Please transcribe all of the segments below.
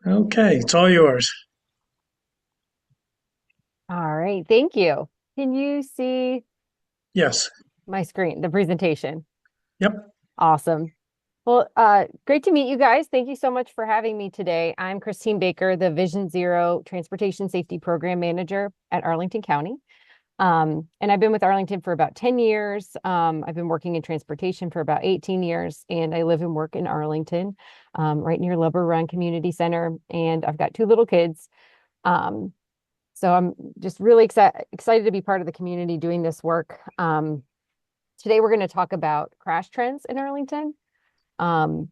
Okay, it's all yours. All right, thank you. Can you see Yes. my screen, the presentation? Yep. Awesome. Well, great to meet you guys. Thank you so much for having me today. I'm Christine Baker, the Vision Zero Transportation Safety Program Manager at Arlington County. And I've been with Arlington for about 10 years. I've been working in transportation for about 18 years, and I live and work in Arlington, right near Lubber Run Community Center. And I've got two little kids. Um, So I'm just really excited to be part of the community doing this work. Today we're going to talk about crash trends in Arlington, um,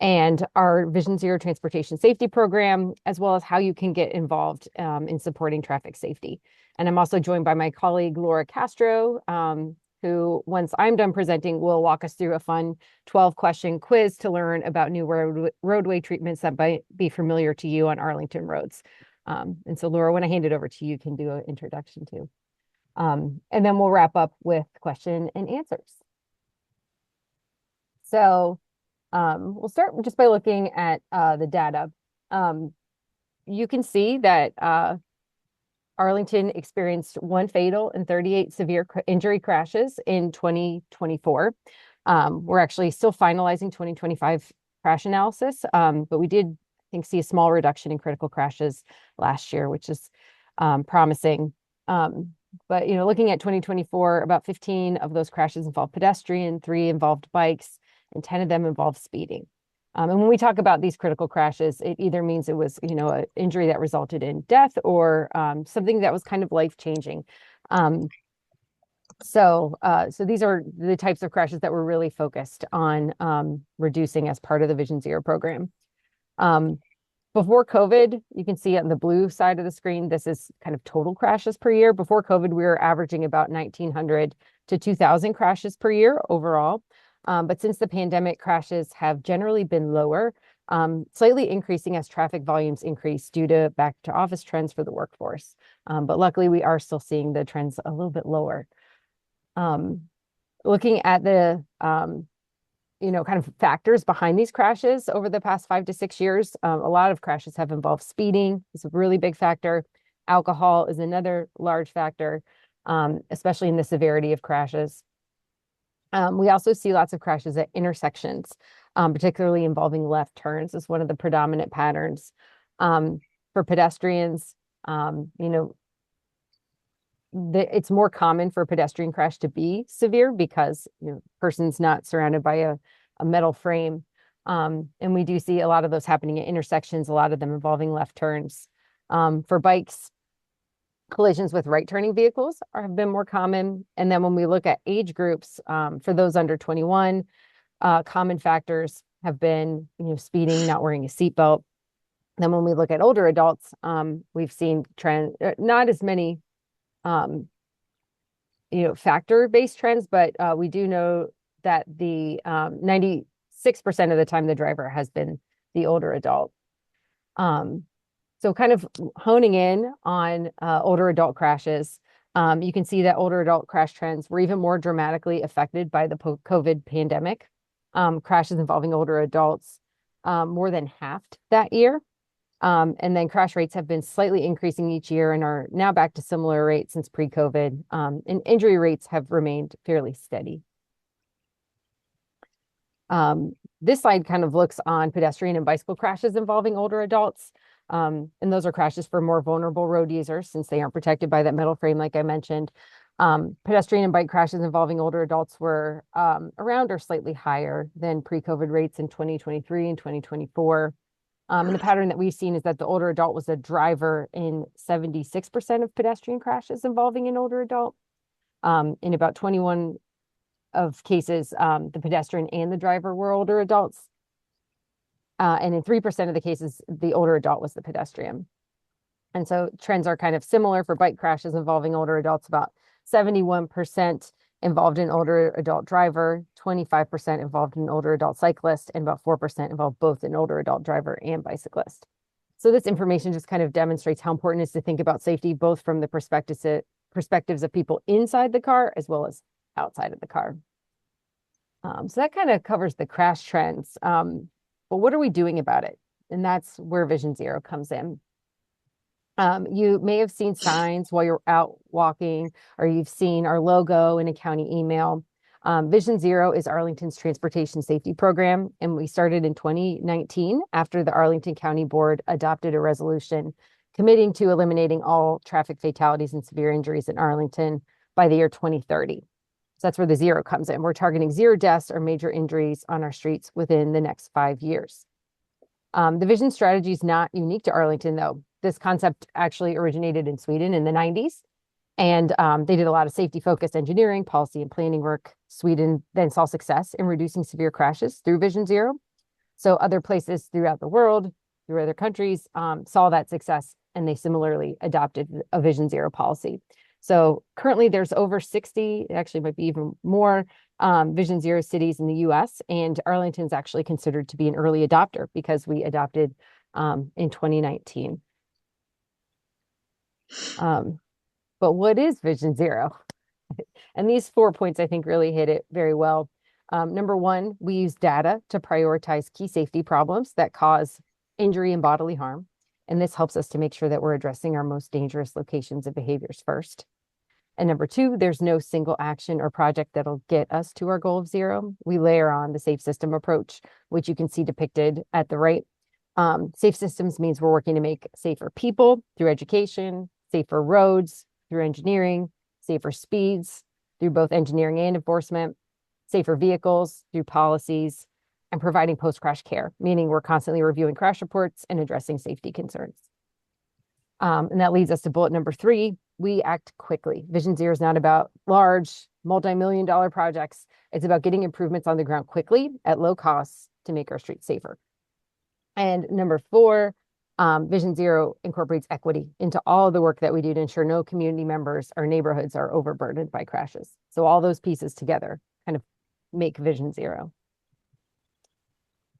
and our Vision Zero Transportation Safety Program, as well as how you can get involved in supporting traffic safety. And I'm also joined by my colleague, Laura Castro, who, once I'm done presenting, will walk us through a fun 12-question quiz to learn about new roadway treatments that might be familiar to you on Arlington roads. And so, Laura, when I hand it over to you, you can do an introduction too. And then we'll wrap up with question and answers. So we'll start just by looking at the data. Um, you can see that Arlington experienced one fatal and 38 severe injury crashes in 2024. We're actually still finalizing 2025 crash analysis, but we did, I think, see a small reduction in critical crashes last year, which is promising. But looking at 2024, about 15 of those crashes involved pedestrian, 3 involved bikes, and 10 of them involved speeding. And when we talk about these critical crashes, it either means it was, an injury that resulted in death or something that was kind of life-changing. Um, so these are the types of crashes that we're really focused on reducing as part of the Vision Zero program. Um, Before COVID, you can see on the blue side of the screen, this is kind of total crashes per year. Before COVID, we were averaging about 1,900 to 2,000 crashes per year overall. But since the pandemic, crashes have generally been lower, slightly increasing as traffic volumes increase due to back to office trends for the workforce. But luckily, we are still seeing the trends a little bit lower. Um, Looking at the kind of factors behind these crashes over the past 5 to 6 years. A lot of crashes have involved speeding. It's a really big factor. Alcohol is another large factor, especially in the severity of crashes. We also see lots of crashes at intersections, particularly involving left turns is one of the predominant patterns. For pedestrians, it's more common for a pedestrian crash to be severe because person's not surrounded by a metal frame. And we do see a lot of those happening at intersections, a lot of them involving left turns. For bikes, collisions with right turning vehicles have been more common. And then when we look at age groups, for those under 21, common factors have been speeding, not wearing a seatbelt. Then when we look at older adults, we've seen not as many um, factor-based trends, but we do know that the 96% of the time the driver has been the older adult. Um, so kind of honing in on older adult crashes, you can see that older adult crash trends were even more dramatically affected by the COVID pandemic. Crashes involving older adults more than halved that year. And then crash rates have been slightly increasing each year and are now back to similar rates since pre-COVID. And injury rates have remained fairly steady. This slide kind of looks on pedestrian and bicycle crashes involving older adults. And those are crashes for more vulnerable road users since they aren't protected by that metal frame, like I mentioned. Pedestrian and bike crashes involving older adults were around or slightly higher than pre-COVID rates in 2023 and 2024. And the pattern that we've seen is that the older adult was a driver in 76% of pedestrian crashes involving an older adult. In about 21 of cases, the pedestrian and the driver were older adults. And in 3% of the cases, the older adult was the pedestrian. And so trends are kind of similar for bike crashes involving older adults, about 71% involved an older adult driver, 25% involved an older adult cyclist, and about 4% involved both an older adult driver and bicyclist. So this information just kind of demonstrates how important it is to think about safety, both from the perspectives of people inside the car as well as outside of the car. So that kind of covers the crash trends. But what are we doing about it? And that's where Vision Zero comes in. You may have seen signs while you're out walking, or you've seen our logo in a county email. Vision Zero is Arlington's transportation safety program, and we started in 2019 after the Arlington County Board adopted a resolution committing to eliminating all traffic fatalities and severe injuries in Arlington by the year 2030. So that's where the zero comes in. We're targeting zero deaths or major injuries on our streets within the next 5 years. The vision strategy is not unique to Arlington, though. This concept actually originated in Sweden in the 90s, and they did a lot of safety-focused engineering, policy, and planning work. Sweden then saw success in reducing severe crashes through Vision Zero. So other places throughout the world, through other countries, saw that success, and they similarly adopted a Vision Zero policy. So currently there's over 60, actually might be even more, Vision Zero cities in the US, and Arlington's actually considered to be an early adopter because we adopted in 2019. But what is Vision Zero? And these 4 points, I think, really hit it very well. Number one, we use data to prioritize key safety problems that cause injury and bodily harm. And this helps us to make sure that we're addressing our most dangerous locations and behaviors first. And number two, there's no single action or project that'll get us to our goal of zero. We layer on the safe system approach, which you can see depicted at the right. Safe systems means we're working to make safer people through education, safer roads through engineering, safer speeds through both engineering and enforcement, safer vehicles through policies, and providing post-crash care, meaning we're constantly reviewing crash reports and addressing safety concerns. And that leads us to bullet number three. We act quickly. Vision Zero is not about large, multi-million-dollar projects. It's about getting improvements on the ground quickly at low costs to make our streets safer. And number four, Vision Zero incorporates equity into all of the work that we do to ensure no community members or neighborhoods are overburdened by crashes. So all those pieces together kind of make Vision Zero.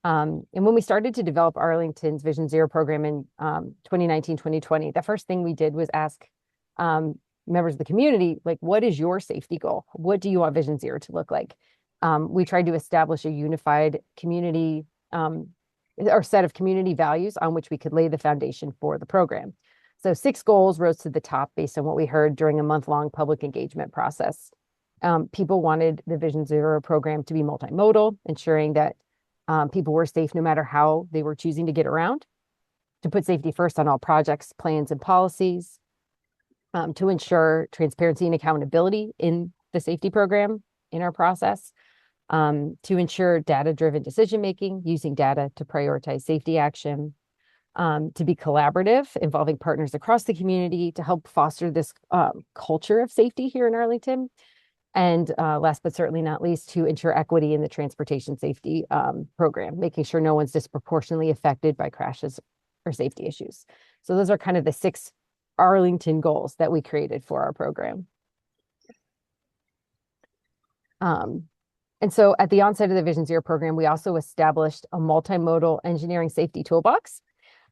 And when we started to develop Arlington's Vision Zero program in 2019, 2020, the first thing we did was ask members of the community, like, what is your safety goal? What do you want Vision Zero to look like? We tried to establish a unified community or set of community values on which we could lay the foundation for the program. So 6 goals rose to the top based on what we heard during a month-long public engagement process. People wanted the Vision Zero program to be multimodal, ensuring that people were safe no matter how they were choosing to get around, to put safety first on all projects, plans, and policies, to ensure transparency and accountability in the safety program, in our process, to ensure data-driven decision-making, using data to prioritize safety action, to be collaborative, involving partners across the community to help foster this culture of safety here in Arlington. And last but certainly not least, to ensure equity in the transportation safety program, making sure no one's disproportionately affected by crashes or safety issues. So those are kind of the 6 Arlington goals that we created for our program. And so at the onset of the Vision Zero program, we also established a multimodal engineering safety toolbox.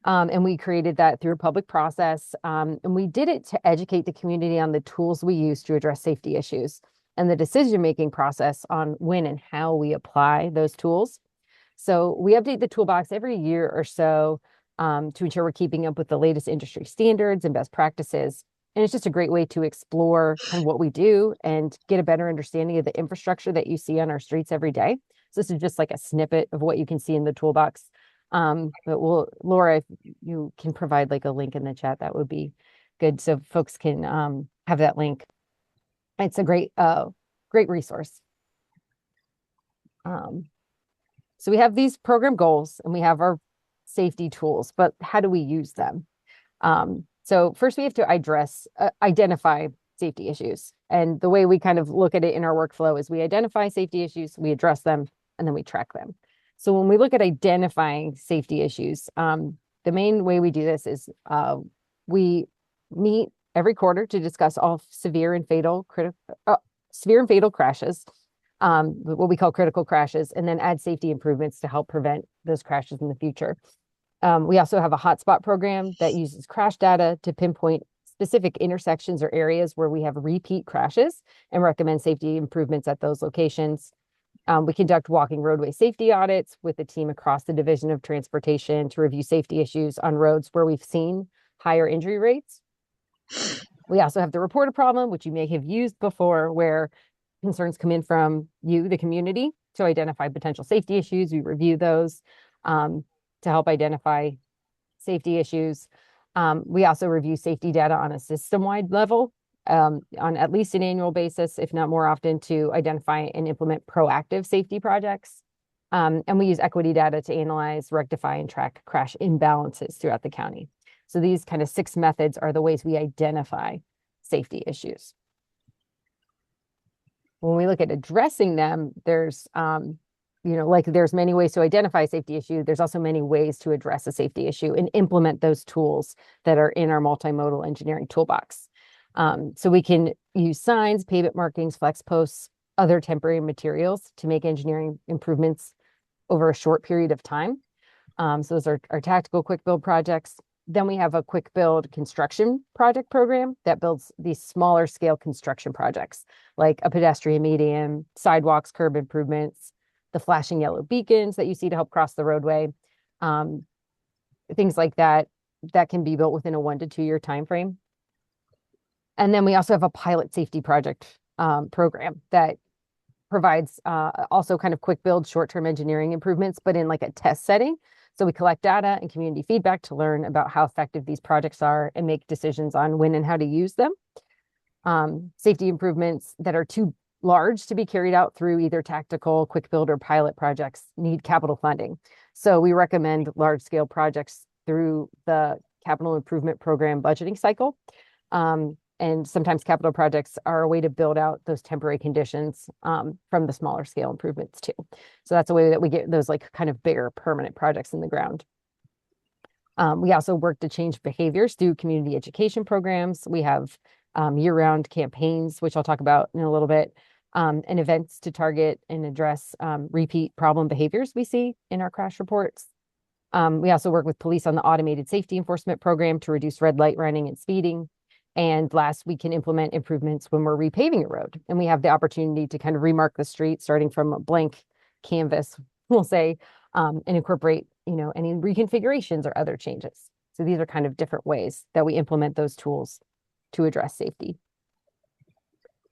And we created that through a public process. And we did it to educate the community on the tools we use to address safety issues and the decision-making process on when and how we apply those tools. So we update the toolbox every year or so to ensure we're keeping up with the latest industry standards and best practices. And it's just a great way to explore kind of what we do and get a better understanding of the infrastructure that you see on our streets every day. So this is just like a snippet of what you can see in the toolbox. But Laura, if you can provide like a link in the chat, that would be good so folks can have that link. It's a great resource. So we have these program goals and we have our safety tools, but how do we use them? So first we have to identify safety issues. And the way we kind of look at it in our workflow is we identify safety issues, we address them, and then we track them. So when we look at identifying safety issues, the main way we do this is we meet every quarter to discuss all severe and fatal crashes, what we call critical crashes, and then add safety improvements to help prevent those crashes in the future. We also have a hotspot program that uses crash data to pinpoint specific intersections or areas where we have repeat crashes and recommend safety improvements at those locations. We conduct walking roadway safety audits with a team across the Division of Transportation to review safety issues on roads where we've seen higher injury rates. We also have the report a problem, which you may have used before, where concerns come in from you, the community, to identify potential safety issues. We review those to help identify safety issues. We also review safety data on a system-wide level on at least an annual basis, if not more often, to identify and implement proactive safety projects. And we use equity data to analyze, rectify, and track crash imbalances throughout the county. So these kind of 6 methods are the ways we identify safety issues. When we look at addressing them, there's like there's many ways to identify a safety issue. There's also many ways to address a safety issue and implement those tools that are in our multimodal engineering toolbox. So we can use signs, pavement markings, flex posts, other temporary materials to make engineering improvements over a short period of time. So those are our tactical quick build projects. Then we have a quick build construction project program that builds these smaller scale construction projects, like a pedestrian median, sidewalks, curb improvements, the flashing yellow beacons that you see to help cross the roadway, things like that, that can be built within a 1 to 2 year time frame. And then we also have a pilot safety project program that provides also kind of quick build short-term engineering improvements, but in like a test setting. So we collect data and community feedback to learn about how effective these projects are and make decisions on when and how to use them. Safety improvements that are too large to be carried out through either tactical, quick build, or pilot projects need capital funding. So we recommend large-scale projects through the capital improvement program budgeting cycle. And sometimes capital projects are a way to build out those temporary conditions from the smaller scale improvements too. So that's a way that we get those like kind of bigger permanent projects in the ground. We also work to change behaviors through community education programs. We have year-round campaigns, which I'll talk about in a little bit, and events to target and address repeat problem behaviors we see in our crash reports. We also work with police on the automated safety enforcement program to reduce red light running and speeding. And last, we can implement improvements when we're repaving a road. And we have the opportunity to kind of remark the street starting from a blank canvas, we'll say, and incorporate, any reconfigurations or other changes. So these are kind of different ways that we implement those tools to address safety.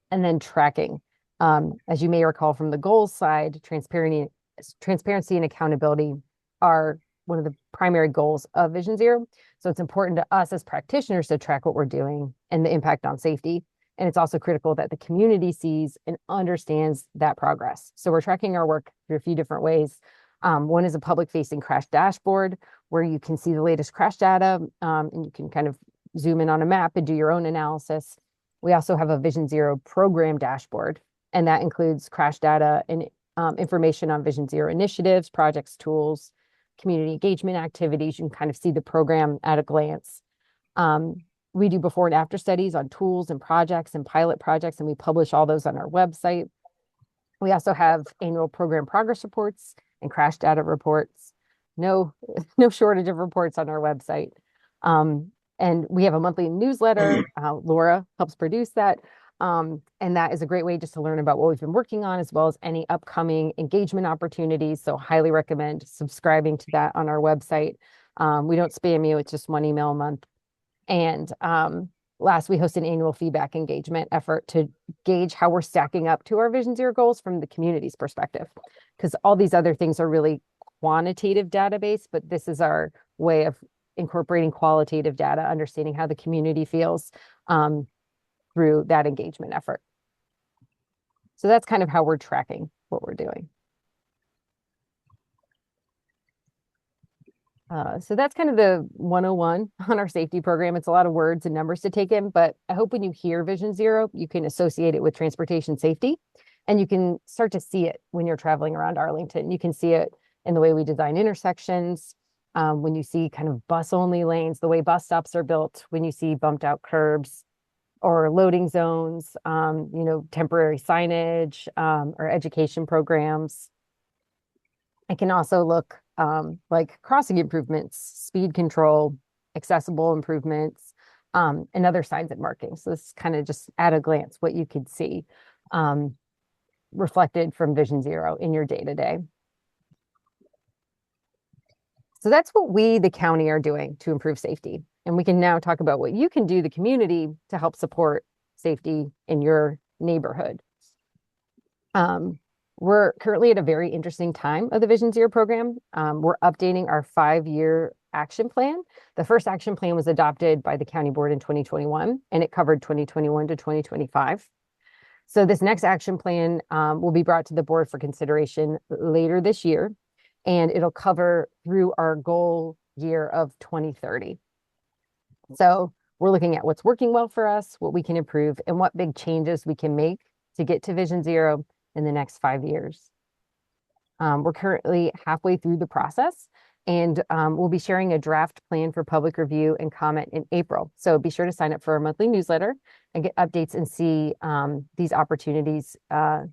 And then tracking. As you may recall from the goals side, transparency and accountability are one of the primary goals of Vision Zero. So it's important to us as practitioners to track what we're doing and the impact on safety. And it's also critical that the community sees and understands that progress. So we're tracking our work through a few different ways. One is a public-facing crash dashboard where you can see the latest crash data and you can kind of zoom in on a map and do your own analysis. We also have a Vision Zero program dashboard, and that includes crash data and information on Vision Zero initiatives, projects, tools, community engagement activities. You can kind of see the program at a glance. We do before and after studies on tools and projects and pilot projects, and we publish all those on our website. We also have annual program progress reports and crash data reports. No shortage of reports on our website. And we have a monthly newsletter. Laura helps produce that. And that is a great way just to learn about what we've been working on, as well as any upcoming engagement opportunities. So highly recommend subscribing to that on our website. We don't spam you. It's just 1 email a month. And last, we host an annual feedback engagement effort to gauge how we're stacking up to our Vision Zero goals from the community's perspective. Because all these other things are really quantitative database, but this is our way of incorporating qualitative data, understanding how the community feels through that engagement effort. So that's kind of how we're tracking what we're doing. So that's kind of the 101 on our safety program. It's a lot of words and numbers to take in, but I hope when you hear Vision Zero, you can associate it with transportation safety, and you can start to see it when you're traveling around Arlington. You can see it in the way we design intersections, when you see kind of bus-only lanes, the way bus stops are built, when you see bumped out curbs or loading zones, temporary signage, or education programs. It can also look like crossing improvements, speed control, accessible improvements, and other signs and markings. So this is kind of just at a glance what you could see. reflected from Vision Zero in your day to day. So that's what we, the county, are doing to improve safety. And we can now talk about what you can do, the community, to help support safety in your neighborhood. We're currently at a very interesting time of the Vision Zero program. We're updating our 5-year action plan. The first action plan was adopted by the county board in 2021, and it covered 2021 to 2025. So this next action plan will be brought to the board for consideration later this year, and it'll cover through our goal year of 2030. So we're looking at what's working well for us, what we can improve, and what big changes we can make to get to Vision Zero in the next 5 years. We're currently halfway through the process, and we'll be sharing a draft plan for public review and comment in April. So be sure to sign up for our monthly newsletter and get updates and see these opportunities and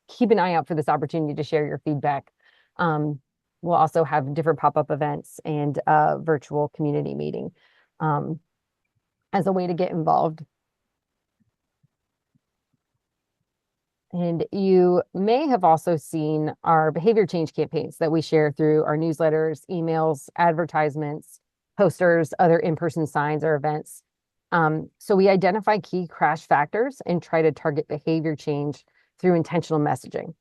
keep an eye out for this opportunity to share your feedback. We'll also have different pop-up events and virtual community meeting as a way to get involved. And you may have also seen our behavior change campaigns that we share through our newsletters, emails, advertisements, posters, other in-person signs or events. So we identify key crash factors and try to target behavior change through intentional messaging.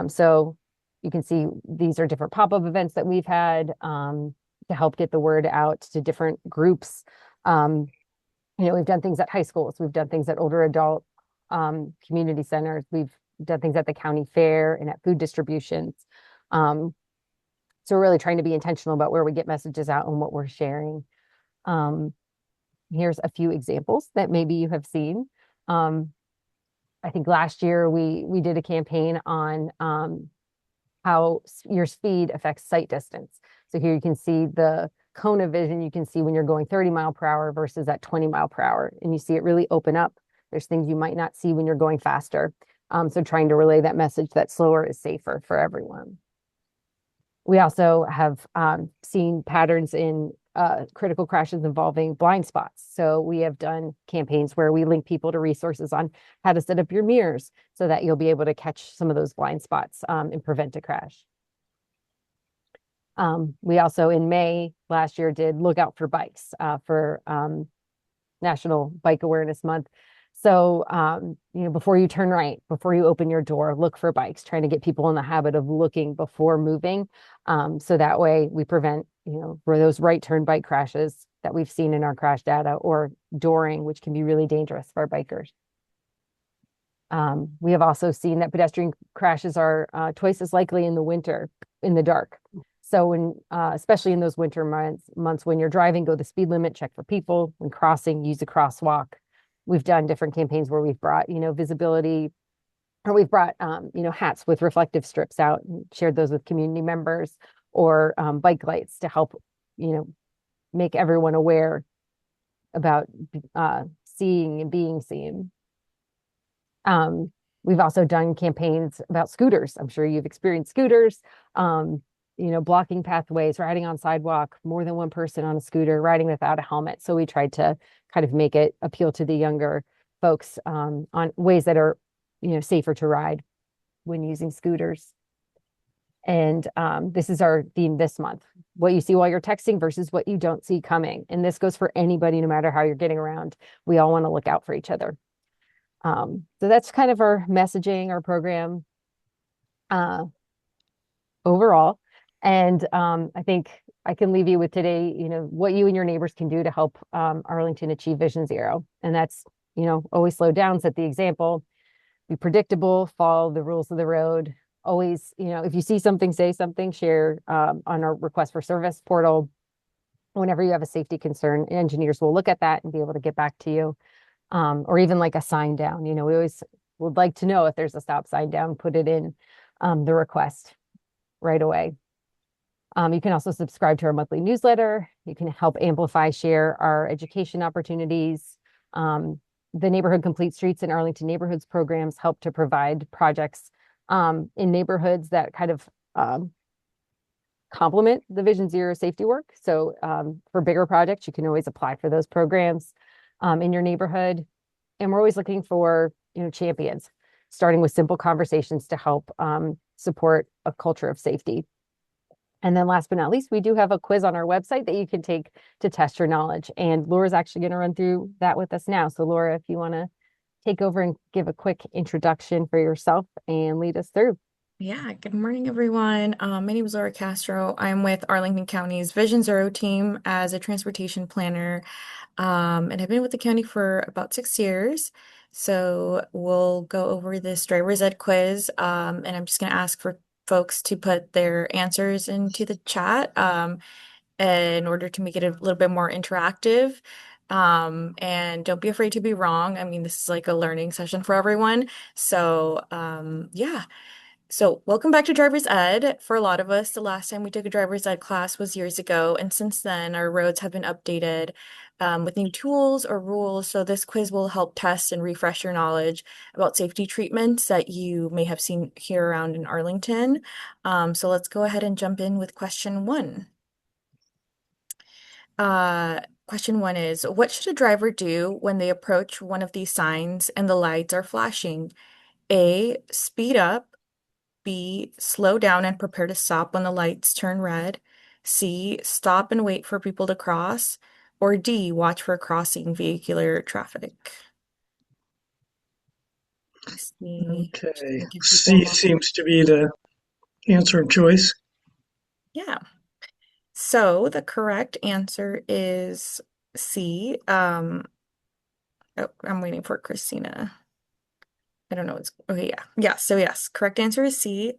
So you can see these are different pop-up events that we've had to help get the word out to different groups. We've done things at high schools, we've done things at older adult community centers, we've done things at the county fair and at food distributions. So we're really trying to be intentional about where we get messages out and what we're sharing. Here's a few examples that maybe you have seen. I think last year we did a campaign on how your speed affects sight distance. So here you can see the cone of vision. You can see when you're going 30 mile per hour versus at 20 mile per hour, and you see it really open up. There's things you might not see when you're going faster. So trying to relay that message that slower is safer for everyone. We also have seen patterns in critical crashes involving blind spots. So we have done campaigns where we link people to resources on how to set up your mirrors so that you'll be able to catch some of those blind spots and prevent a crash. We also, in May last year, did Look Out for Bikes for National Bike Awareness Month. So, before you turn right, before you open your door, look for bikes, trying to get people in the habit of looking before moving. So that way we prevent, for those right turn bike crashes that we've seen in our crash data, or dooring, which can be really dangerous for bikers. We have also seen that pedestrian crashes are twice as likely in the winter, in the dark. So when, especially in those winter months when you're driving, go the speed limit, check for people. When crossing, use a crosswalk. We've done different campaigns where we've brought, visibility, or we've brought, hats with reflective strips out and shared those with community members, or bike lights to help, make everyone aware about seeing and being seen. We've also done campaigns about scooters. I'm sure you've experienced scooters, blocking pathways, riding on sidewalk, more than one person on a scooter, riding without a helmet. So we tried to kind of make it appeal to the younger folks on ways that are, safer to ride when using scooters. And this is our theme this month: what you see while you're texting versus what you don't see coming. And this goes for anybody, no matter how you're getting around. We all want to look out for each other. So that's kind of our messaging, our program overall. And I think I can leave you with today, what you and your neighbors can do to help Arlington achieve Vision Zero. And that's, always slow down, set the example, be predictable, follow the rules of the road. Always, if you see something, say something, share on our request for service portal. Whenever you have a safety concern, engineers will look at that and be able to get back to you. Or even like a sign down, we always would like to know if there's a stop sign down, put it in the request right away. You can also subscribe to our monthly newsletter. You can help amplify, share our education opportunities. The Neighborhood Complete Streets and Arlington Neighborhoods programs help to provide projects in neighborhoods that kind of complement the Vision Zero safety work. So for bigger projects, you can always apply for those programs in your neighborhood. And we're always looking for, champions. starting with simple conversations to help support a culture of safety. And then last but not least, we do have a quiz on our website that you can take to test your knowledge. And Laura's actually going to run through that with us now. So Laura, if you want to take over and give a quick introduction for yourself and lead us through. Yeah, good morning, everyone. My name is Laura Castro. I'm with Arlington County's Vision Zero team as a transportation planner, and I've been with the county for about 6 years. So we'll go over this driver's ed quiz, and I'm just going to ask for folks to put their answers into the chat in order to make it a little bit more interactive. And don't be afraid to be wrong. I mean, this is like a learning session for everyone. So, yeah. So, welcome back to driver's ed. For a lot of us, the last time we took a driver's ed class was years ago, and since then, our roads have been updated with new tools or rules. So, this quiz will help test and refresh your knowledge about safety treatments that you may have seen here around in Arlington. So, let's go ahead and jump in with question one. Question one is, what should a driver do when they approach one of these signs and the lights are flashing? A, speed up. B, slow down and prepare to stop when the lights turn red. C, stop and wait for people to cross. Or D, watch for crossing vehicular traffic. I see. Just Okay. gonna give people a C moment. seems to be the answer of choice. Yeah. So the correct answer is C. Oh, I'm waiting for Christina. I don't know what's okay, yeah. Yeah, so yes, correct answer is C.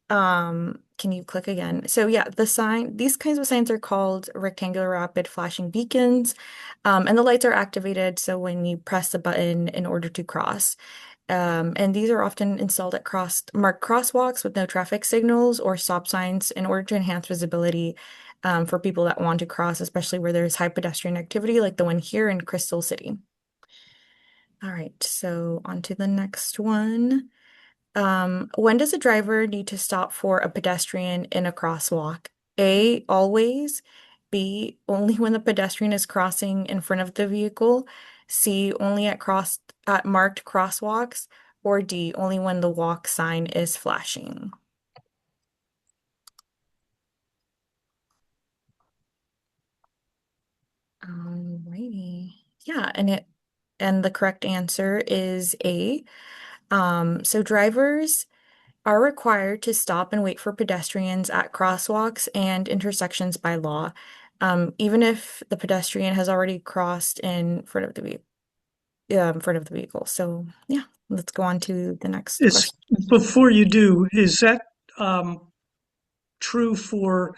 Can you click again? So yeah, these kinds of signs are called rectangular rapid flashing beacons. And the lights are activated so when you press the button in order to cross. And these are often installed at marked crosswalks with no traffic signals or stop signs in order to enhance visibility for people that want to cross, especially where there's high pedestrian activity like the one here in Crystal City. All right, so on to the next one. When does a driver need to stop for a pedestrian in a crosswalk? A, always. B, only when the pedestrian is crossing in front of the vehicle. C, only at marked crosswalks. Or D, only when the walk sign is flashing. Alrighty. Yeah, and the correct answer is A. So drivers are required to stop and wait for pedestrians at crosswalks and intersections by law, even if the pedestrian has already crossed in front of the vehicle. So yeah, let's go on to the next Is question. before you do, is that um, true for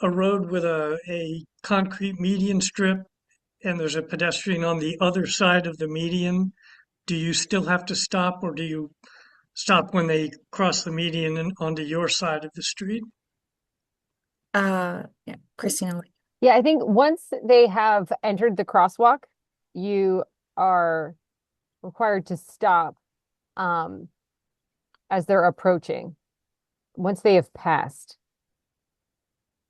a road with a concrete median strip and there's a pedestrian on the other side of the median? Do you still have to stop or do you stop when they cross the median and onto your side of the street? Yeah, Christina. Yeah, I think once they have entered the crosswalk, you are required to stop um, as they're approaching. Once they have passed,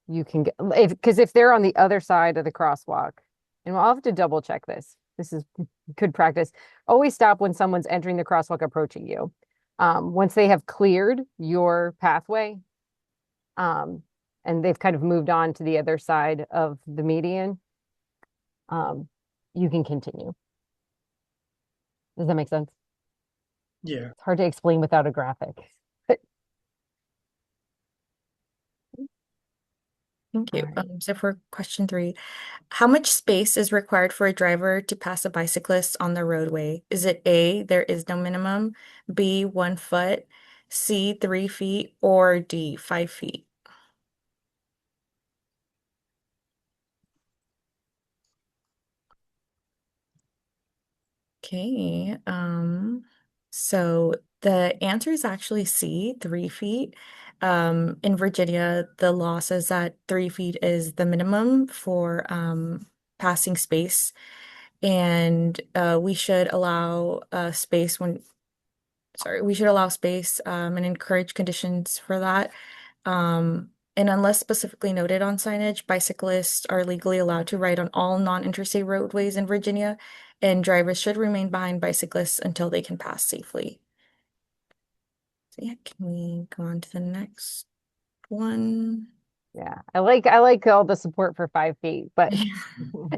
you can get because if they're on the other side of the crosswalk, and I'll have to double check this. This is good practice. Always stop when someone's entering the crosswalk approaching you. Once they have cleared your pathway, um, and they've kind of moved on to the other side of the median, um, you can continue. Does that make sense? Yeah. It's hard to explain without a graphic. Thank All you. right. So for question three, how much space is required for a driver to pass a bicyclist on the roadway? Is it A, there is no minimum, B, 1 foot, C, 3 feet, or D, 5 feet? Okay, so the answer is actually C, 3 feet. In Virginia, the law says that 3 feet is the minimum for passing space, and we should allow space we should allow space and encourage conditions for that. And unless specifically noted on signage, bicyclists are legally allowed to ride on all non-interstate roadways in Virginia, and drivers should remain behind bicyclists until they can pass safely. So yeah, can we go on to the next one? Yeah. I like all the support for 5 feet, but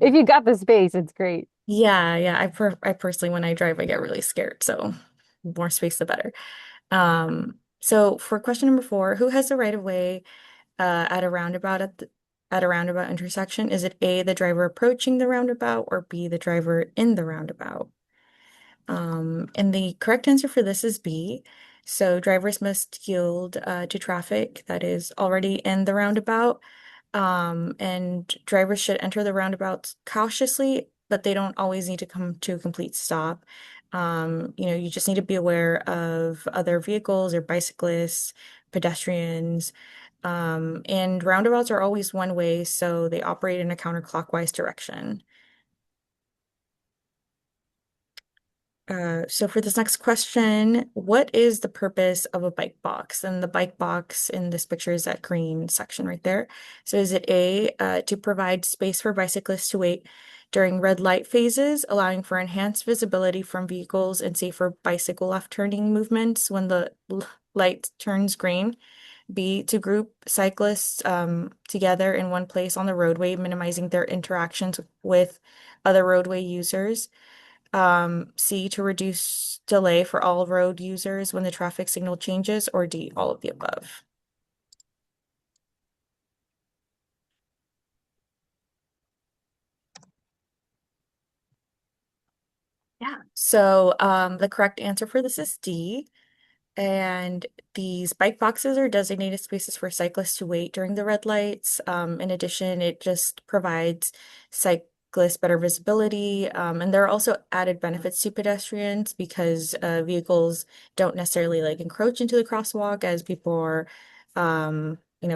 if you got the space, it's great. Yeah, I personally, when I drive, I get really scared. So more space, the better. So for question number four, who has the right of way at a roundabout at a roundabout intersection? Is it A, the driver approaching the roundabout, or B, the driver in the roundabout? And the correct answer for this is B. So drivers must yield to traffic that is already in the roundabout. And drivers should enter the roundabouts cautiously, but they don't always need to come to a complete stop. You just need to be aware of other vehicles or bicyclists, pedestrians. And roundabouts are always one way, so they operate in a counterclockwise direction. So for this next question, what is the purpose of a bike box? And the bike box in this picture is that green section right there. So is it A, to provide space for bicyclists to wait during red light phases, allowing for enhanced visibility from vehicles and safer bicycle left turning movements when the light turns green? B, to group cyclists together in one place on the roadway, minimizing their interactions with other roadway users. C, to reduce delay for all road users when the traffic signal changes, or D, all of the above. Yeah. So the correct answer for this is D. And these bike boxes are designated spaces for cyclists to wait during the red lights. In addition, it just provides cyclists better visibility. And there are also added benefits to pedestrians because vehicles don't necessarily like encroach into the crosswalk as people are,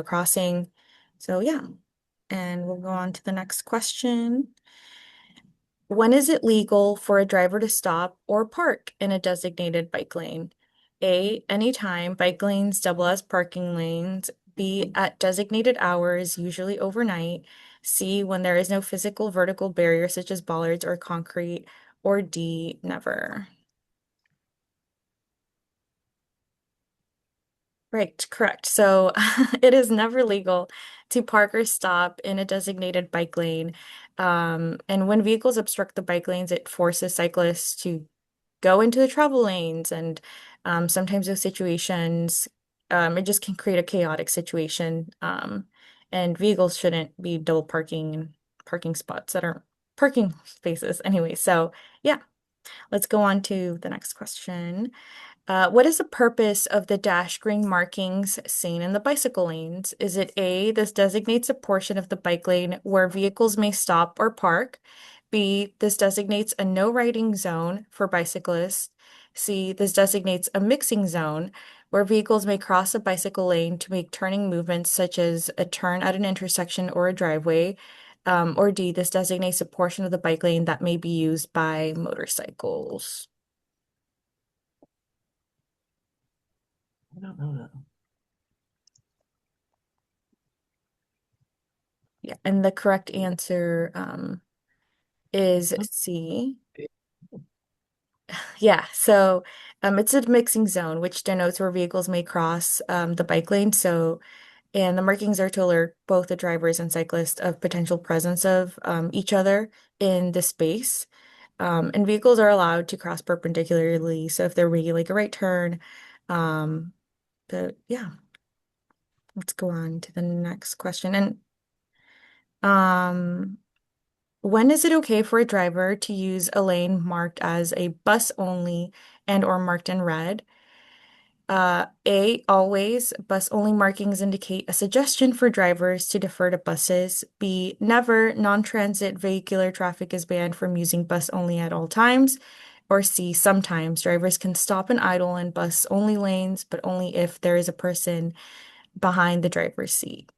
crossing. So yeah, and we'll go on to the next question. When is it legal for a driver to stop or park in a designated bike lane? A, anytime bike lanes double as parking lanes. B, at designated hours, usually overnight. C, when there is no physical vertical barrier such as bollards or concrete. Or D, never. Right, correct. So it is never legal to park or stop in a designated bike lane. And when vehicles obstruct the bike lanes, it forces cyclists to go into the travel lanes. And sometimes those situations, it just can create a chaotic situation. And vehicles shouldn't be double parking in parking spots that aren't parking spaces anyway. So yeah, let's go on to the next question. What is the purpose of the dash green markings seen in the bicycle lanes? Is it A, this designates a portion of the bike lane where vehicles may stop or park? B, this designates a no riding zone for bicyclists. C, this designates a mixing zone where vehicles may cross a bicycle lane to make turning movements such as a turn at an intersection or a driveway. Or D, this designates a portion of the bike lane that may be used by motorcycles. I don't know that. Yeah, and the correct answer is C. Yeah, so it's a mixing zone, which denotes where vehicles may cross the bike lane. So, and the markings are to alert both the drivers and cyclists of potential presence of each other in the space. And vehicles are allowed to cross perpendicularly. So if they're making like a right turn, but yeah, let's go on to the next question. And um, when is it okay for a driver to use a lane marked as a bus only and or marked in red? A, always, bus only markings indicate a suggestion for drivers to defer to buses. B, never, non-transit vehicular traffic is banned from using bus only at all times. Or C, sometimes drivers can stop and idle in bus only lanes, but only if there is a person behind the driver's seat.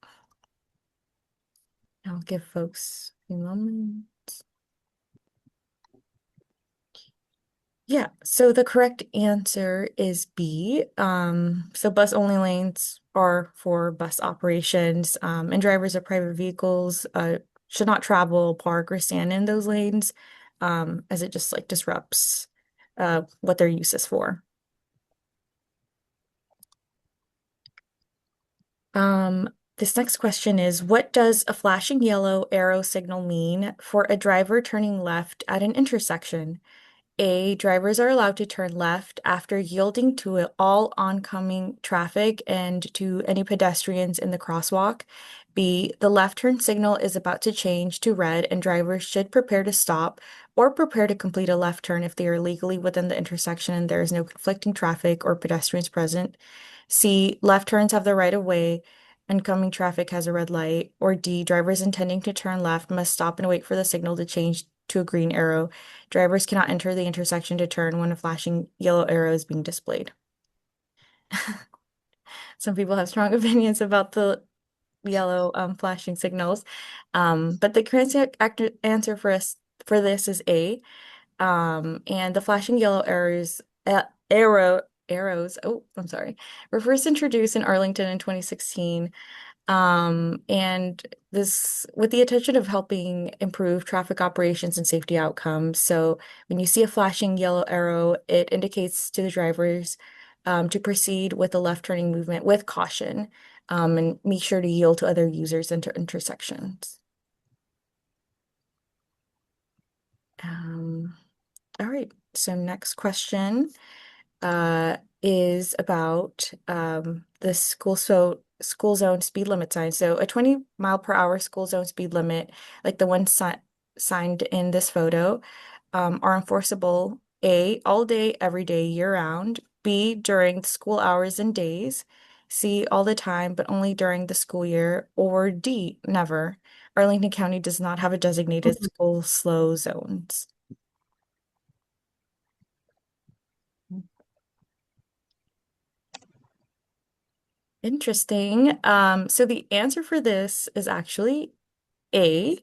I'll give folks a moment. Yeah, so the correct answer is B. So bus only lanes are for bus operations, and drivers of private vehicles should not travel, park, or stand in those lanes, as it just like disrupts what their use is for. Um, this next question is, what does a flashing yellow arrow signal mean for a driver turning left at an intersection? A, drivers are allowed to turn left after yielding to all oncoming traffic and to any pedestrians in the crosswalk. B, the left turn signal is about to change to red and drivers should prepare to stop or prepare to complete a left turn if they are legally within the intersection and there is no conflicting traffic or pedestrians present. C, left turns have the right of way. Oncoming traffic has a red light. Or D, drivers intending to turn left must stop and wait for the signal to change to a green arrow. Drivers cannot enter the intersection to turn when a flashing yellow arrow is being displayed. Some people have strong opinions about the yellow flashing signals, but the correct answer for us for this is A. And the flashing yellow arrows. Oh, I'm sorry. Were first introduced in Arlington in 2016. And this with the intention of helping improve traffic operations and safety outcomes. So when you see a flashing yellow arrow, it indicates to the drivers to proceed with the left turning movement with caution, and make sure to yield to other users into intersections. Um, all right, so next question is about the school zone speed limit sign. So a 20-mile-per-hour school zone speed limit, like the one signed in this photo, are enforceable A, all day, every day, year round, B, during school hours and days, C, all the time, but only during the school year, or D, never. Arlington County does not have a designated school slow zones. Interesting. So the answer for this is actually A.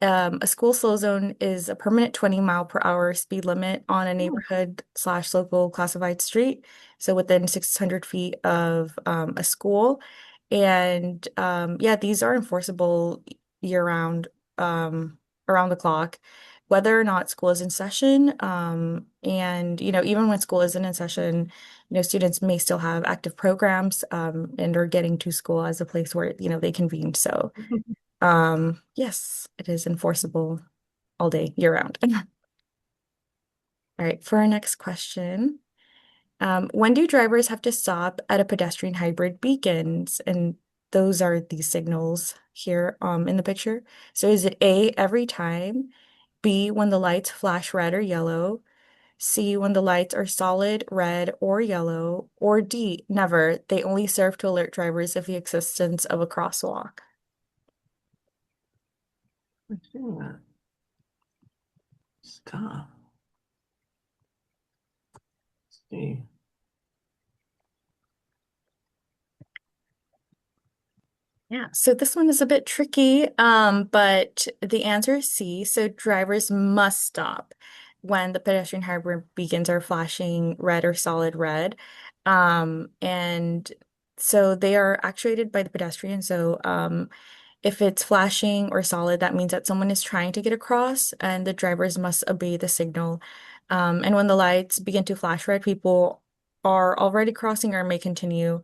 A school slow zone is a permanent 20-mile-per-hour speed limit on a neighborhood slash local classified street, so within 600 feet of a school. And yeah, these are enforceable year-round, around the clock, whether or not school is in session. And even when school isn't in session, students may still have active programs and are getting to school as a place where they convene. So. Yes, it is enforceable all day, year round. All right, for our next question, when do drivers have to stop at a pedestrian hybrid beacons? And those are these signals here in the picture. So is it A, every time, B, when the lights flash red or yellow, C, when the lights are solid red or yellow, or D, never. They only serve to alert drivers of the existence of a crosswalk. What's doing that? Stop. See. Yeah, so this one is a bit tricky, but the answer is C. So drivers must stop when the pedestrian hybrid beacons are flashing red or solid red. And so they are actuated by the pedestrian. So if it's flashing or solid, that means that someone is trying to get across and the drivers must obey the signal. And when the lights begin to flash red, people are already crossing or may continue.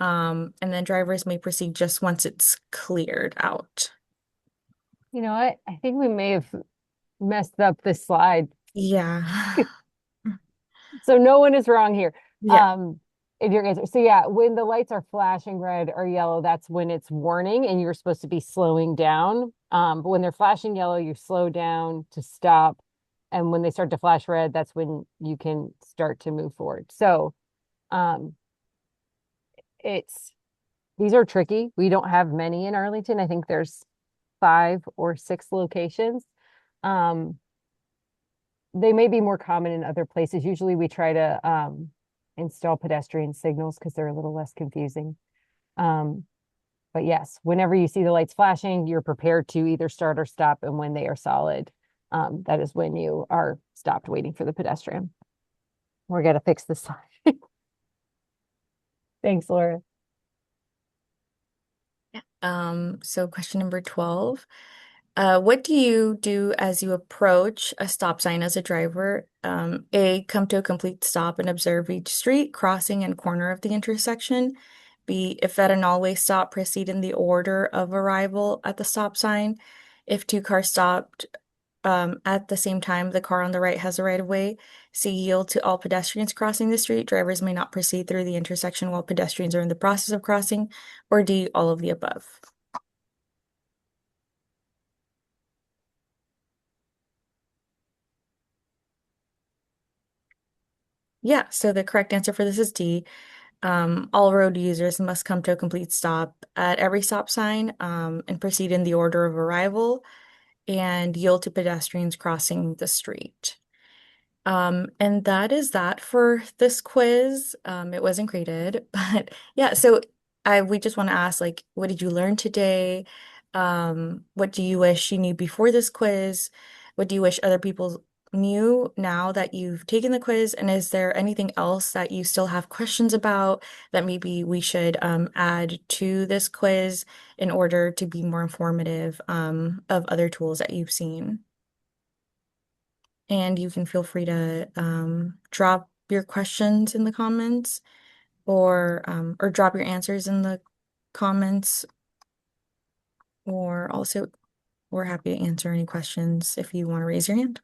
And then drivers may proceed just once it's cleared out. You know what? I think we may have messed up this slide. Yeah. So no one is wrong here. Yeah. In your answer. So yeah, when the lights are flashing red or yellow, that's when it's warning and you're supposed to be slowing down. But when they're flashing yellow, you slow down to stop. And when they start to flash red, that's when you can start to move forward. So um it's these are tricky. We don't have many in Arlington. I think there's 5 or 6 locations. Um, they may be more common in other places. Usually we try to install pedestrian signals because they're a little less confusing. But yes, whenever you see the lights flashing, you're prepared to either start or stop. And when they are solid, that is when you are stopped waiting for the pedestrian. We're going to fix this slide. Thanks, Laura. So question number 12. What do you do as you approach a stop sign as a driver? A, come to a complete stop and observe each street, crossing, and corner of the intersection. be if at an all-way stop, proceed in the order of arrival at the stop sign. If two cars stopped at the same time, the car on the right has a right of way. C, yield to all pedestrians crossing the street. Drivers may not proceed through the intersection while pedestrians are in the process of crossing. Or D, all of the above. Yeah, so the correct answer for this is D. All road users must come to a complete stop at every stop sign and proceed in the order of arrival and yield to pedestrians crossing the street. And that is that for this quiz. It wasn't graded, but yeah, so we just want to ask, like, what did you learn today? What do you wish you knew before this quiz? What do you wish other people knew now that you've taken the quiz? And is there anything else that you still have questions about that maybe we should add to this quiz in order to be more informative of other tools that you've seen? And you can feel free to drop your questions in the comments or drop your answers in the comments. Or also, we're happy to answer any questions if you want to raise your hand.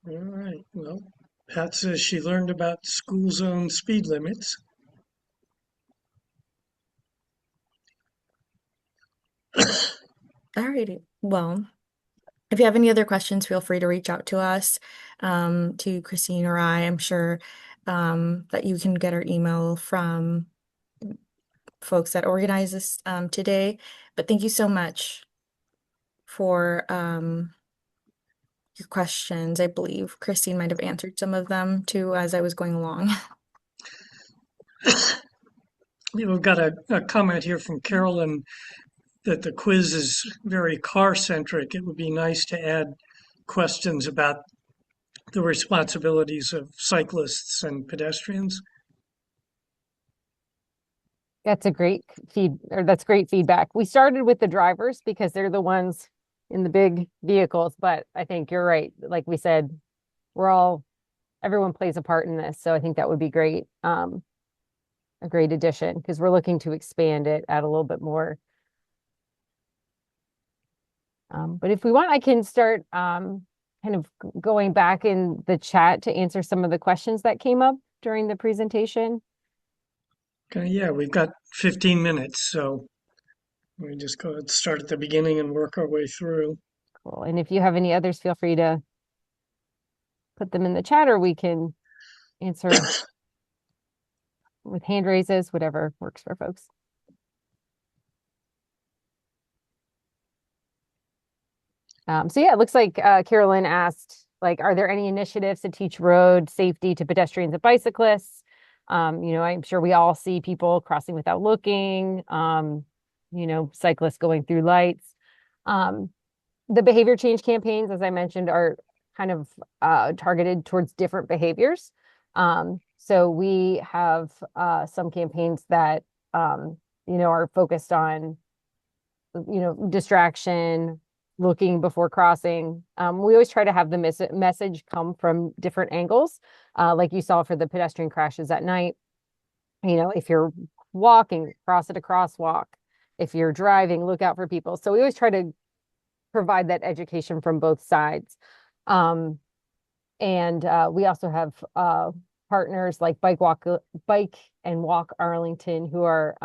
All right. Well, Pat says she learned about school zone speed limits. Alrighty. Well, if you have any other questions, feel free to reach out to us, to Christine or I. I'm sure that you can get our email from folks that organize this today. But thank you so much for your questions. I believe Christine might have answered some of them too as I was going along. We've got a comment here from Carolyn that the quiz is very car centric. It would be nice to add questions about the responsibilities of cyclists and pedestrians. That's a great that's great feedback. We started with the drivers because they're the ones in the big vehicles, but I think you're right. Like we said, everyone plays a part in this. So I think that would be great. A great addition because we're looking to expand it, add a little bit more. But if we want, I can start kind of going back in the chat to answer some of the questions that came up during the presentation. Okay, yeah, we've got 15 minutes, so we just go ahead and start at the beginning and work our way through. Cool. And if you have any others, feel free to put them in the chat or we can answer with hand raises, whatever works for folks. So yeah, it looks like Carolyn asked, like, are there any initiatives to teach road safety to pedestrians and bicyclists? I'm sure we all see people crossing without looking, cyclists going through lights. The behavior change campaigns, as I mentioned, are kind of targeted towards different behaviors. So we have some campaigns that, are focused on, distraction, looking before crossing. We always try to have the message come from different angles, like you saw for the pedestrian crashes at night. If you're walking, cross at a crosswalk. If you're driving, look out for people. So we always try to provide that education from both sides. And we also have partners like Bike and Walk Arlington who are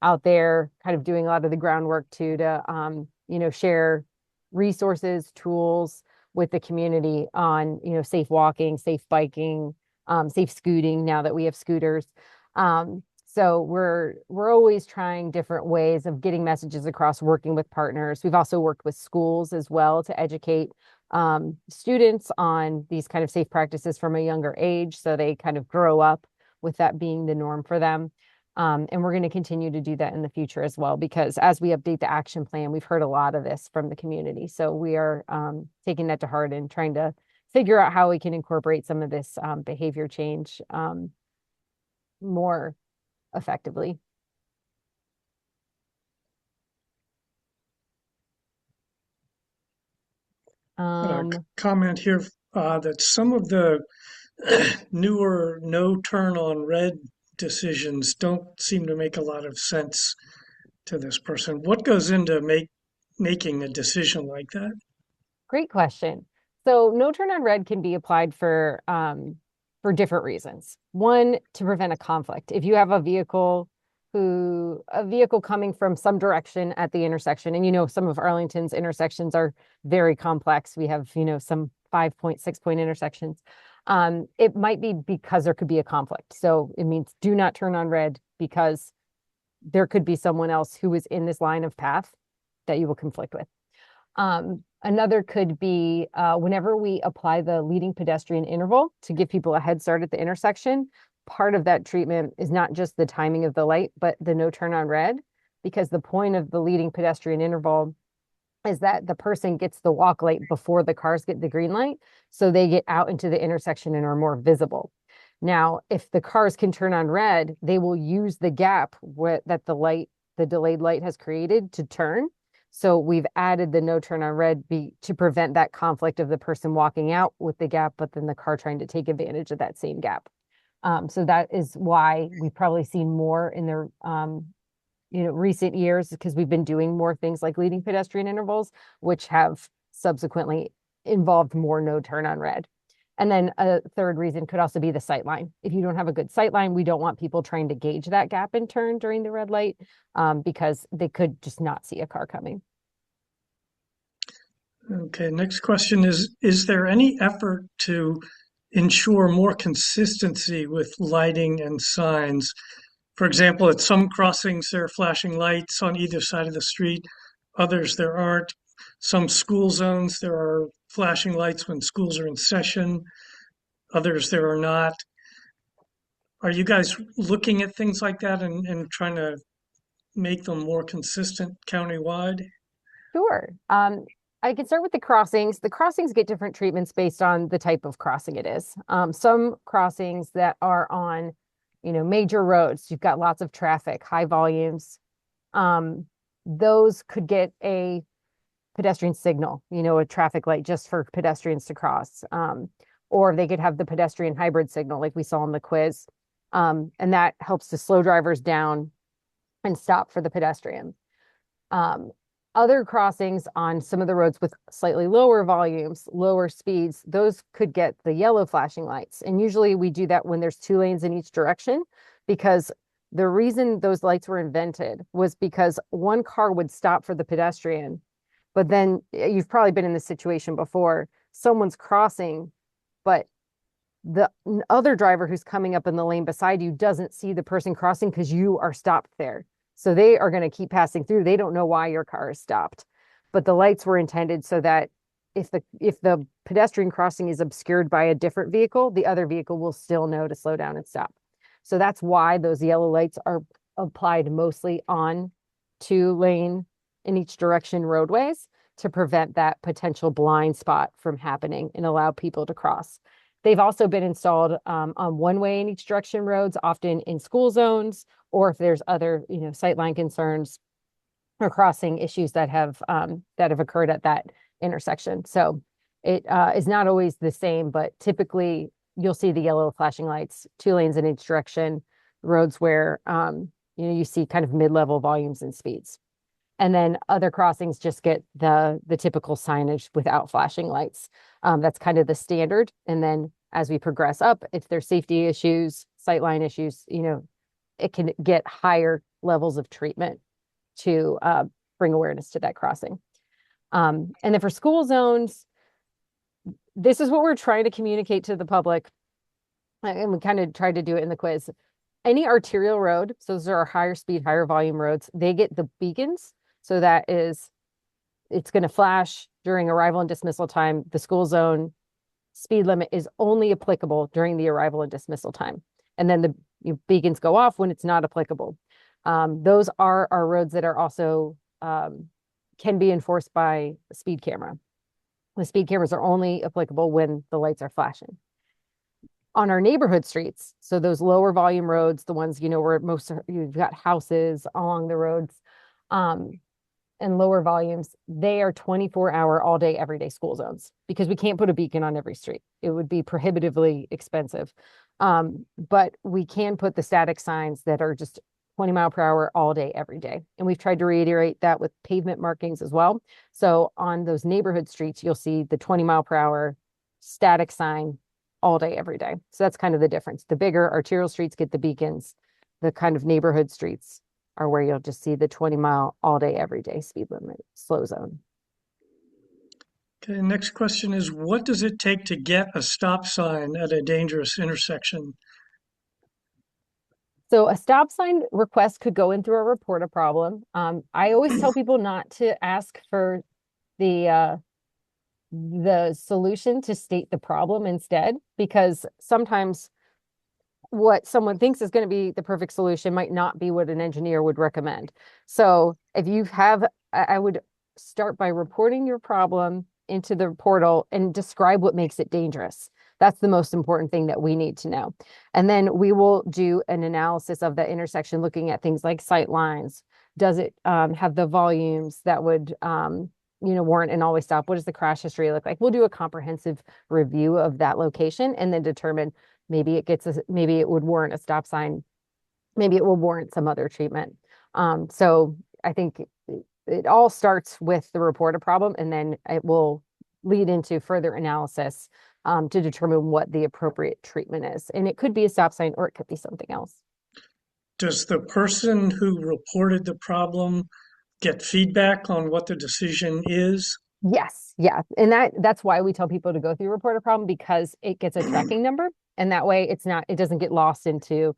out there kind of doing a lot of the groundwork too to share resources, tools with the community on, safe walking, safe biking, safe scooting now that we have scooters. So we're always trying different ways of getting messages across, working with partners. We've also worked with schools as well to educate students on these kind of safe practices from a younger age, so they kind of grow up with that being the norm for them. And we're going to continue to do that in the future as well, because as we update the action plan, we've heard a lot of this from the community. So we are taking that to heart and trying to figure out how we can incorporate some of this behavior change more effectively. Comment here that some of the newer no turn on red decisions don't seem to make a lot of sense to this person. What goes into making a decision like that? Great question. So no turn on red can be applied for different reasons. One, to prevent a conflict. If you have a vehicle coming from some direction at the intersection, and some of Arlington's intersections are very complex. We have, some 5-point, 6-point intersections. It might be because there could be a conflict. So it means do not turn on red because there could be someone else who is in this line of path that you will conflict with. Another could be whenever we apply the leading pedestrian interval to give people a head start at the intersection, part of that treatment is not just the timing of the light, but the no turn on red, because the point of the leading pedestrian interval is that the person gets the walk light before the cars get the green light, so they get out into the intersection and are more visible. Now, if the cars can turn on red, they will use the gap that the delayed light has created to turn. So we've added the no turn on red to prevent that conflict of the person walking out with the gap, but then the car trying to take advantage of that same gap. So that is why we've probably seen more in the recent years, because we've been doing more things like leading pedestrian intervals, which have subsequently involved more no turn on red. And then a third reason could also be the sight line. If you don't have a good sight line, we don't want people trying to gauge that gap and turn during the red light because they could just not see a car coming. Okay, next question is there any effort to ensure more consistency with lighting and signs? For example, at some crossings, there are flashing lights on either side of the street. Others, there aren't. Some school zones, there are flashing lights when schools are in session. Others, there are not. Are you guys looking at things like that and trying to make them more consistent countywide? Sure. I can start with the crossings. The crossings get different treatments based on the type of crossing it is. Some crossings that are on, major roads, you've got lots of traffic, high volumes. Those could get a pedestrian signal, a traffic light just for pedestrians to cross. Or they could have the pedestrian hybrid signal like we saw in the quiz. And that helps to slow drivers down and stop for the pedestrian. Other crossings on some of the roads with slightly lower volumes, lower speeds, those could get the yellow flashing lights. And usually we do that when there's 2 lanes in each direction, because the reason those lights were invented was because one car would stop for the pedestrian, but then you've probably been in this situation before. Someone's crossing, but the other driver who's coming up in the lane beside you doesn't see the person crossing because you are stopped there. So they are going to keep passing through. They don't know why your car is stopped. But the lights were intended so that if the pedestrian crossing is obscured by a different vehicle, the other vehicle will still know to slow down and stop. So that's why those yellow lights are applied mostly on 2-lane in each direction roadways to prevent that potential blind spot from happening and allow people to cross. They've also been installed on 1-way in each direction roads, often in school zones, or if there's other, sightline concerns or crossing issues that have occurred at that intersection. So it is not always the same, but typically you'll see the yellow flashing lights, 2 lanes in each direction, roads where you see kind of mid-level volumes and speeds. And then other crossings just get the typical signage without flashing lights. That's kind of the standard. And then as we progress up, if there's safety issues, sightline issues, it can get higher levels of treatment to bring awareness to that crossing. And then for school zones, this is what we're trying to communicate to the public. And we kind of tried to do it in the quiz. Any arterial road, so those are our higher speed, higher volume roads, they get the beacons. So it's going to flash during arrival and dismissal time. The school zone speed limit is only applicable during the arrival and dismissal time. And then the beacons go off when it's not applicable. Those are our roads that are also can be enforced by a speed camera. The speed cameras are only applicable when the lights are flashing. On our neighborhood streets, so those lower volume roads, the ones, where you've got houses along the roads, and lower volumes, they are 24-hour all day, every day school zones, because we can't put a beacon on every street. It would be prohibitively expensive. But we can put the static signs that are just 20 mile per hour all day, every day. And we've tried to reiterate that with pavement markings as well. So on those neighborhood streets, you'll see the 20 mile per hour static sign all day, every day. So that's kind of the difference. The bigger arterial streets get the beacons. The kind of neighborhood streets are where you'll just see the 20-mile all day, every day speed limit, slow zone. Okay, next question is, what does it take to get a stop sign at a dangerous intersection? So a stop sign request could go in through a report a problem. I always tell people not to ask for the solution, to state the problem instead, because sometimes what someone thinks is going to be the perfect solution might not be what an engineer would recommend. So if you have, I would start by reporting your problem into the portal and describe what makes it dangerous. That's the most important thing that we need to know. And then we will do an analysis of the intersection, looking at things like sight lines. Does it have the volumes that would warrant an always stop? What does the crash history look like? We'll do a comprehensive review of that location and then determine maybe it would warrant a stop sign. Maybe it will warrant some other treatment. So I think it all starts with the report a problem, and then it will lead into further analysis to determine what the appropriate treatment is. And it could be a stop sign or it could be something else. Does the person who reported the problem get feedback on what the decision is? Yes, yeah. And that's why we tell people to go through report a problem, because it gets a tracking number. And that way it doesn't get lost into,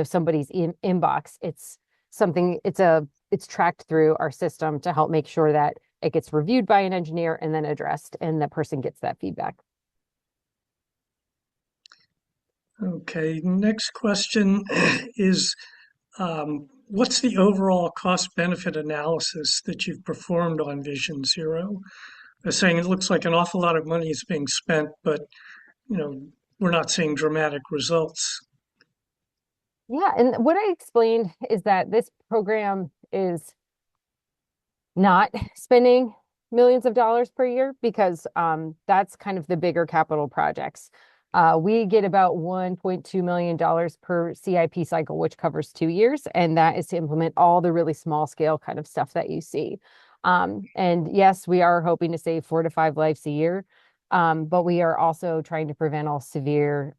somebody's inbox. It's something, it's tracked through our system to help make sure that it gets reviewed by an engineer and then addressed, and the person gets that feedback. Okay, next question is, what's the overall cost benefit analysis that you've performed on Vision Zero? They're saying it looks like an awful lot of money is being spent, but we're not seeing dramatic results. Yeah, and what I explained is that this program is not spending millions of dollars per year, because that's kind of the bigger capital projects. We get about $1.2 million per CIP cycle, which covers 2 years, and that is to implement all the really small scale kind of stuff that you see. And yes, we are hoping to save 4 to 5 lives a year, but we are also trying to prevent all severe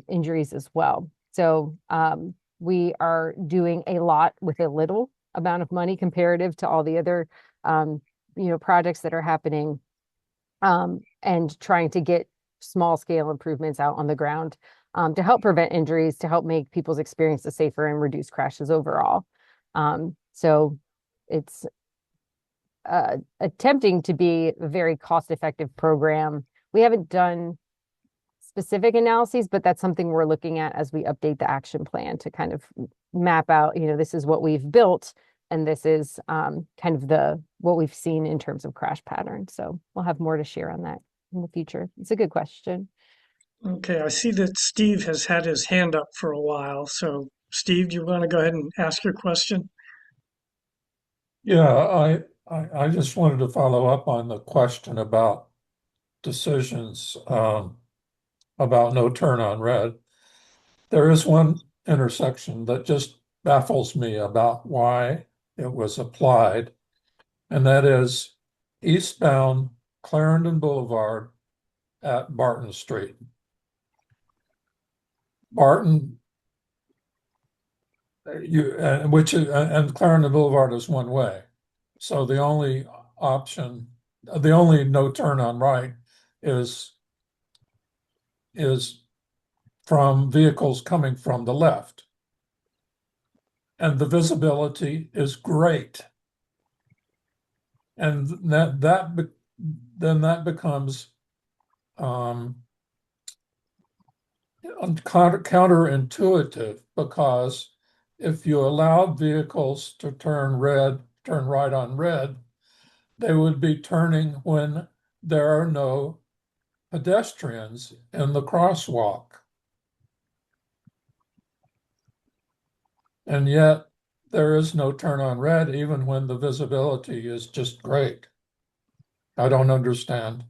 injuries as well. So we are doing a lot with a little amount of money comparative to all the other projects that are happening, and trying to get small scale improvements out on the ground to help prevent injuries, to help make people's experiences safer and reduce crashes overall. So it's attempting to be a very cost-effective program. We haven't done specific analyses, but that's something we're looking at as we update the action plan to kind of map out, this is what we've built, and this is kind of what we've seen in terms of crash patterns. So we'll have more to share on that in the future. It's a good question. Okay, I see that Steve has had his hand up for a while. So, Steve, do you want to go ahead and ask your question? Yeah, I just wanted to follow up on the question about decisions about no turn on red. There is one intersection that just baffles me about why it was applied, and that is eastbound Clarendon Boulevard at Barton Street. Barton, and Clarendon Boulevard is one way. So the only no turn on right is from vehicles coming from the left. And the visibility is great. And then that becomes counterintuitive, because if you allowed vehicles to turn right on red, they would be turning when there are no pedestrians in the crosswalk. And yet there is no turn on red, even when the visibility is just great. I don't understand.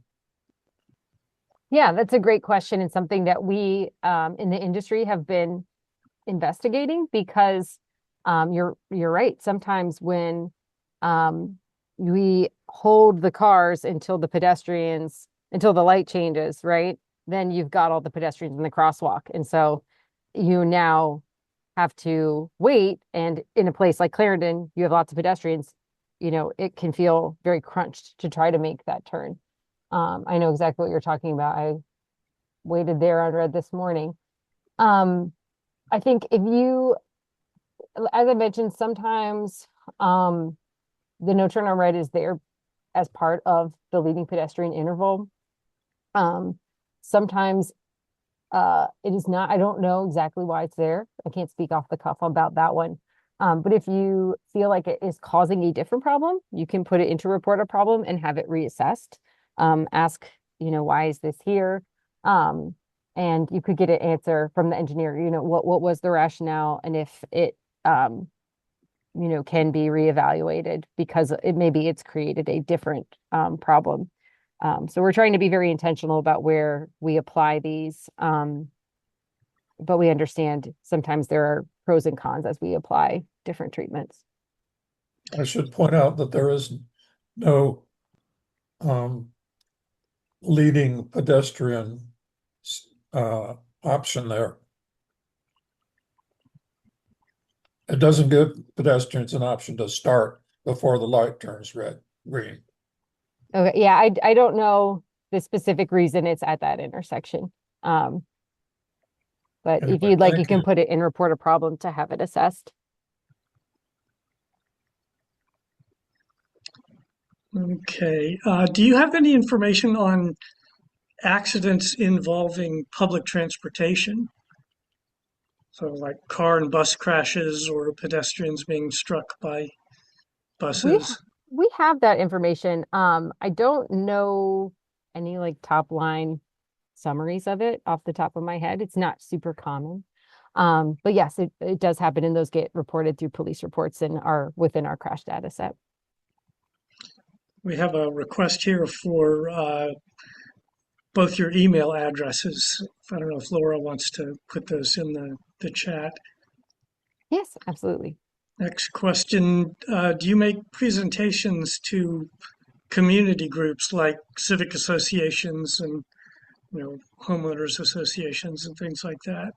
Yeah, that's a great question and something that we in the industry have been investigating because you're right. Sometimes when we hold the cars until the light changes, right? Then you've got all the pedestrians in the crosswalk. And so you now have to wait. And in a place like Clarendon, you have lots of pedestrians, it can feel very crunched to try to make that turn. I know exactly what you're talking about. I waited there on red this morning. Um, I think as I mentioned, sometimes the no turn on red is there as part of the leading pedestrian interval. Sometimes it is not. I don't know exactly why it's there. I can't speak off the cuff about that one. But if you feel like it is causing a different problem, you can put it into report a problem and have it reassessed. Ask, why is this here? And you could get an answer from the engineer, what was the rationale and if it, can be reevaluated because maybe it's created a different problem. So we're trying to be very intentional about where we apply these. But we understand sometimes there are pros and cons as we apply different treatments. I should point out that there is no um, leading pedestrian option there. It doesn't give pedestrians an option to start before the light turns green. Okay, yeah, I don't know the specific reason it's at that intersection. But if Anyway, you'd like, you thank can you. put it in report a problem to have it assessed. Okay. Do you have any information on accidents involving public transportation? So like car and bus crashes or pedestrians being struck by We buses? we have that information. I don't know any like top line summaries of it off the top of my head. It's not super common. But yes, it does happen and those get reported through police reports and are within our crash data set. We have a request here for both your email addresses. I don't know if Laura wants to put those in the chat. Yes, absolutely. Next question. Do you make presentations to community groups like civic associations and homeowners associations and things like that?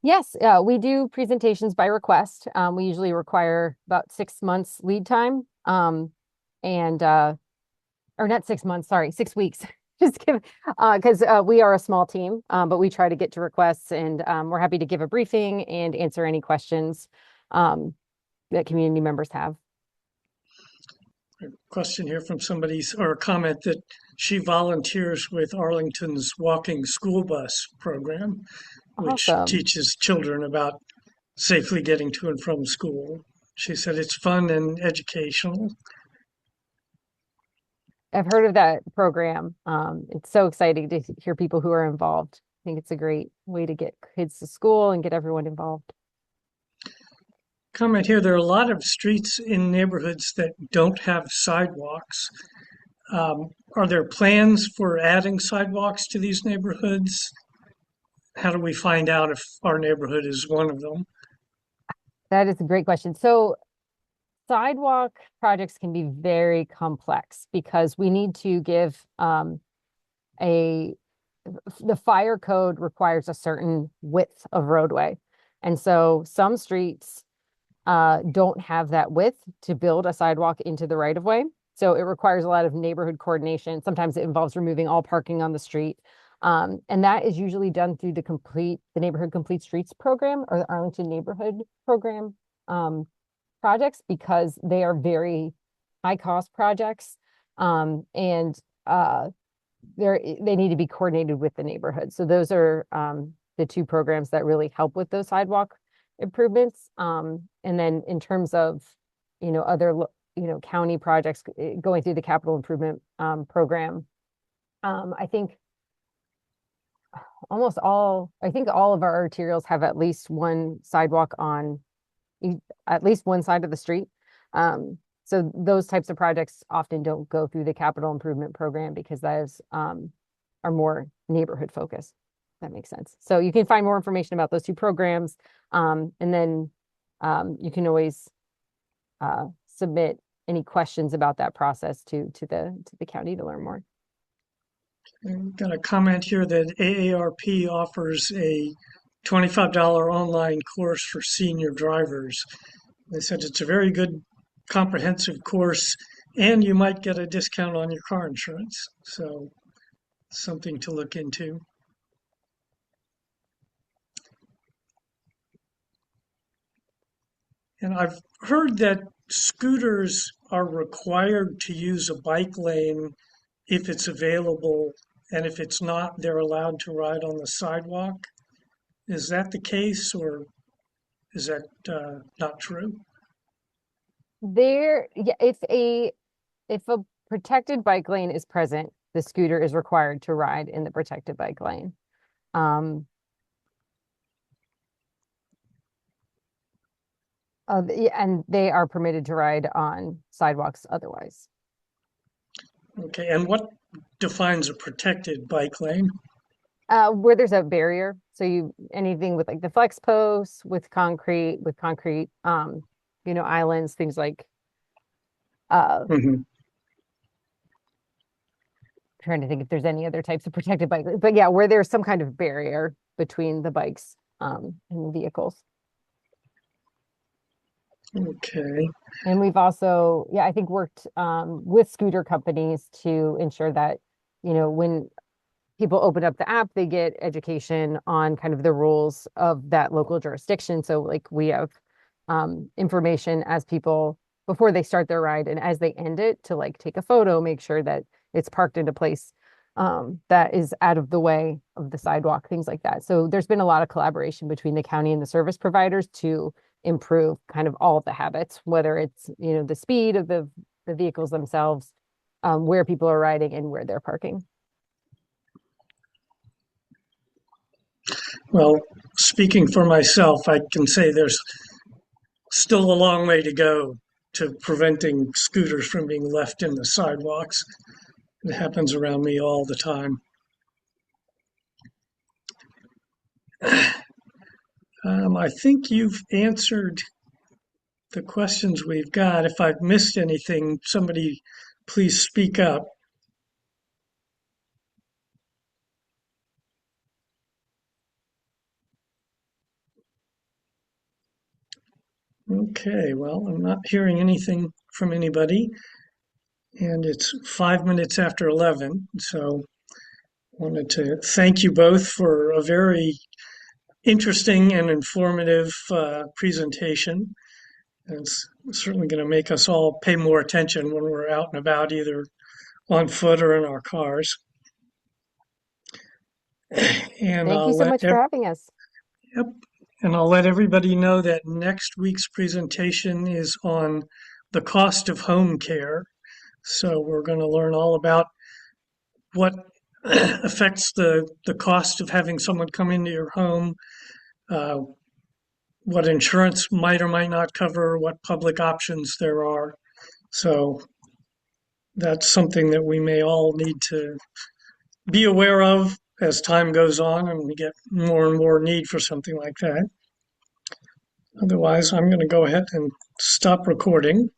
Yes, we do presentations by request. We usually require about 6 months lead time. And or not 6 months, sorry, 6 weeks. Just give because we are a small team, but we try to get to requests and we're happy to give a briefing and answer any questions that community members have. A question here from somebody, or a comment that she volunteers with Arlington's walking school bus program, which Awesome. teaches children about safely getting to and from school. She said it's fun and educational. I've heard of that program. It's so exciting to hear people who are involved. I think it's a great way to get kids to school and get everyone involved. Comment here, there are a lot of streets in neighborhoods that don't have sidewalks. Are there plans for adding sidewalks to these neighborhoods? How do we find out if our neighborhood is one of them? That is a great question. So sidewalk projects can be very complex because we need to give the fire code requires a certain width of roadway. And so some streets don't have that width to build a sidewalk into the right of way. So it requires a lot of neighborhood coordination. Sometimes it involves removing all parking on the street. And that is usually done through the Neighborhood Complete Streets program or the Arlington Neighborhood Program projects because they are very high cost projects. And they need to be coordinated with the neighborhood. So those are the two programs that really help with those sidewalk improvements. And then in terms of, other, county projects going through the capital improvement program, I think all of our arterials have at least one sidewalk on at least one side of the street. So those types of projects often don't go through the capital improvement program because that is are more neighborhood focused. That makes sense. So you can find more information about those two programs. And then you can always submit any questions about that process to the county to learn more. I've got a comment here that AARP offers a $25 online course for senior drivers. They said it's a very good comprehensive course and you might get a discount on your car insurance. So something to look into. And I've heard that scooters are required to use a bike lane if it's available, and if it's not, they're allowed to ride on the sidewalk. Is that the case, or is that not true? Yeah, if a protected bike lane is present, the scooter is required to ride in the protected bike lane. And they are permitted to ride on sidewalks otherwise. Okay, and what defines a protected bike lane? Where there's a barrier, so anything with like the flex posts, with concrete, islands, things like. Mhm. Trying to think if there's any other types of protected bike, but yeah, where there's some kind of barrier between the bikes and the vehicles. Okay. And we've also, I think worked with scooter companies to ensure that, when people open up the app, they get education on kind of the rules of that local jurisdiction. So like we have information as people before they start their ride and as they end it to like take a photo, make sure that it's parked in a place that is out of the way of the sidewalk, things like that. So there's been a lot of collaboration between the county and the service providers to improve kind of all of the habits, whether it's, the speed of the vehicles themselves, where people are riding and where they're parking. Well, speaking for myself, I can say there's still a long way to go to preventing scooters from being left in the sidewalks. It happens around me all the time. I think you've answered the questions we've got. If I've missed anything, somebody please speak up. Okay, well, I'm not hearing anything from anybody, and it's 5 minutes after 11, so I wanted to thank you both for a very interesting and informative presentation. It's certainly going to make us all pay more attention when we're out and about, either on foot or in our cars. And Thank you so much for having us. Yep. And I'll let everybody know that next week's presentation is on the cost of home care. So we're going to learn all about what affects the cost of having someone come into your home, uh, what insurance might or might not cover, what public options there are. So that's something that we may all need to be aware of as time goes on and we get more and more need for something like that. Otherwise, I'm going to go ahead and stop recording.